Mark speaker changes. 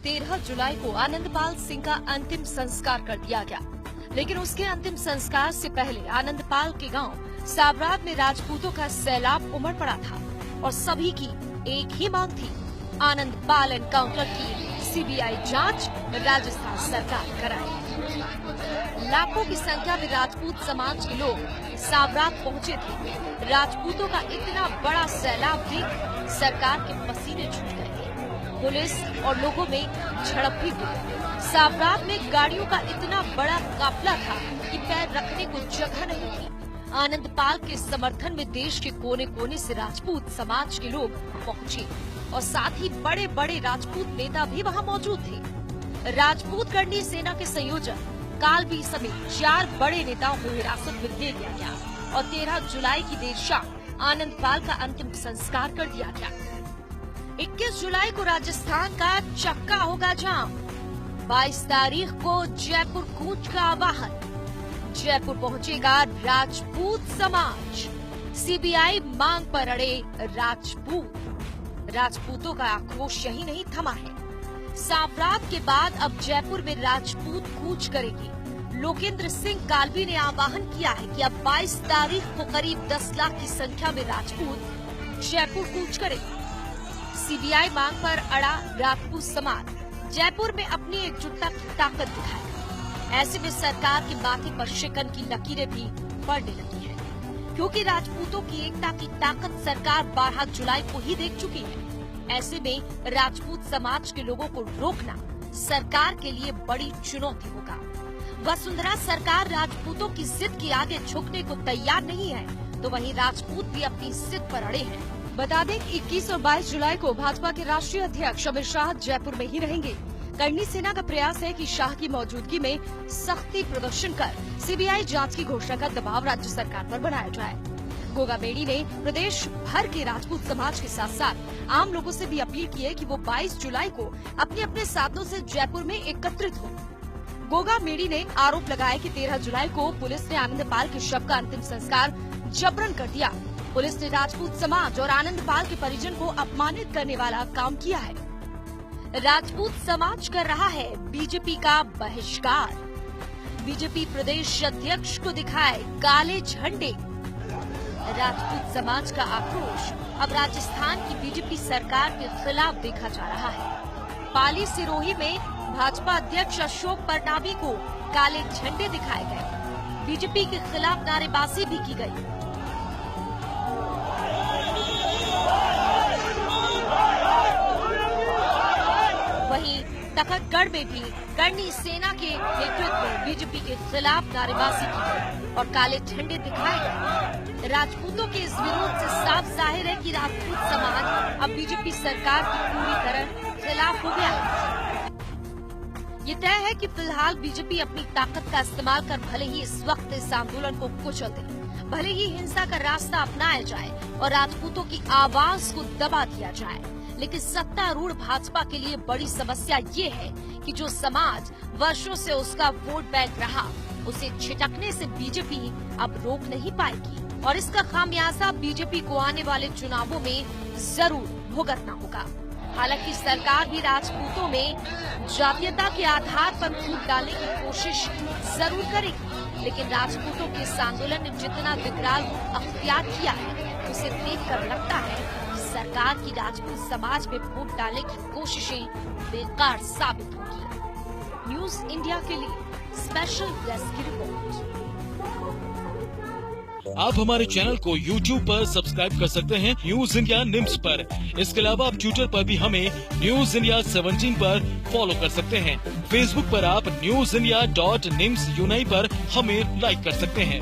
Speaker 1: 13 जुलाई को आनंदपाल सिंह का अंतिम संस्कार कर दिया गया, लेकिन उसके अंतिम संस्कार से पहले आनंदपाल के गांव साबरात में राजपूतों का सैलाब उमड़ पड़ा था और सभी की एक ही मांग थी, आनंदपाल एनकाउंटर की सीबीआई जांच राजस्थान सरकार कराए। लाखों की संख्या में राजपूत समाज के लोग साबरात पहुंचे थे। राजपूतों का इतना बड़ा सैलाब देख सरकार के पसीने छूट गए थे। पुलिस और लोगों में झड़प भी हुई। साबरात में गाड़ियों का इतना बड़ा काफिला था कि पैर रखने को जगह नहीं थी। आनंदपाल के समर्थन में देश के कोने कोने से राजपूत समाज के लोग पहुंचे और साथ ही बड़े बड़े राजपूत नेता भी वहां मौजूद थे। राजपूत करनी सेना के संयोजक कालवी समेत 4 बड़े नेताओं को हिरासत में ले लिया गया और 13 जुलाई की देर शाम आनंदपाल का अंतिम संस्कार कर दिया गया। 21 जुलाई को राजस्थान का चक्का होगा जाम। 22 तारीख को जयपुर कूच का आवाहन। जयपुर पहुंचेगा राजपूत समाज। सीबीआई मांग पर अड़े राजपूत। राजपूतों का आक्रोश यही नहीं थमा है। साबरात के बाद अब जयपुर में राजपूत कूच करेंगे। लोकेंद्र सिंह कालवी ने आह्वान किया है कि अब 22 तारीख को करीब 10 लाख की संख्या में राजपूत जयपुर कूच करेंगे। सीबीआई मांग पर अड़ा राजपूत समाज जयपुर में अपनी एकजुटता की ताकत दिखाएगा। ऐसे में सरकार के माथे पर शिकन की लकीरें भी पड़ने लगी है, क्योंकि राजपूतों की एकता की ताकत सरकार 12 जुलाई को ही देख चुकी है। ऐसे में राजपूत समाज के लोगों को रोकना सरकार के लिए बड़ी चुनौती होगा। वसुंधरा सरकार राजपूतों की जिद के आगे झुकने को तैयार नहीं है, तो वहीं राजपूत भी अपनी जिद पर अड़े हैं। बता दें 21 और 22 जुलाई को भाजपा के राष्ट्रीय अध्यक्ष अमित शाह जयपुर में ही रहेंगे। करनी सेना का प्रयास है कि शाह की मौजूदगी में सख्ती प्रदर्शन कर सीबीआई जांच की घोषणा का दबाव राज्य सरकार पर बनाया जाए। गोगा मेडी ने प्रदेश भर के राजपूत समाज के साथ साथ आम लोगों से भी अपील की है कि वो 22 जुलाई को अपने अपने साधनों से जयपुर में एकत्रित हो। गोगा मेडी ने आरोप लगाया कि 13 जुलाई को पुलिस ने आनंदपाल के शव का अंतिम संस्कार जबरन कर दिया। पुलिस ने राजपूत समाज और आनंदपाल के परिजन को अपमानित करने वाला काम किया है। राजपूत समाज कर रहा है बीजेपी का बहिष्कार। बीजेपी प्रदेश अध्यक्ष को दिखाए काले झंडे। राजपूत समाज का आक्रोश अब राजस्थान की बीजेपी सरकार के खिलाफ देखा जा रहा है। पाली सिरोही में भाजपा अध्यक्ष अशोक परनामी को काले झंडे दिखाए गए। बीजेपी के खिलाफ नारेबाजी भी की गई। वहीं तखतगढ़ में भी करनी सेना के नेतृत्व में बीजेपी के खिलाफ नारेबाजी की गई और काले झंडे दिखाए गए। राजपूतों के इस विरोध से साफ जाहिर है कि राजपूत समाज अब बीजेपी सरकार की पूरी तरह खिलाफ हो गया है। ये तय है कि फिलहाल बीजेपी अपनी ताकत का इस्तेमाल कर भले ही इस वक्त इस आंदोलन को कुचल दे, भले ही हिंसा का रास्ता अपनाया जाए और राजपूतों की आवाज को दबा दिया जाए, लेकिन सत्तारूढ़ भाजपा के लिए बड़ी समस्या ये है कि जो समाज वर्षों से उसका वोट बैंक रहा, उसे छिटकने से बीजेपी अब रोक नहीं पाएगी और इसका खामियाजा बीजेपी को आने वाले चुनावों में जरूर भुगतना होगा। हालांकि सरकार भी राजपूतों में जातीयता के आधार पर फूट डालने की कोशिश जरूर करेगी, लेकिन राजपूतों के इस आंदोलन ने जितना विकराल रूप अख्तियार किया है, उसे देखकर लगता है कि सरकार की राजपूत समाज में फूट डालने की कोशिशें बेकार साबित होंगी। न्यूज इंडिया के लिए स्पेशल डेस्क की रिपोर्ट।
Speaker 2: आप हमारे चैनल को YouTube पर सब्सक्राइब कर सकते हैं न्यूज इंडिया निम्स पर। इसके अलावा आप ट्विटर पर भी हमें न्यूज इंडिया 17 पर फॉलो कर सकते हैं। फेसबुक पर आप newsindia.nimsUnai पर हमें लाइक कर सकते हैं।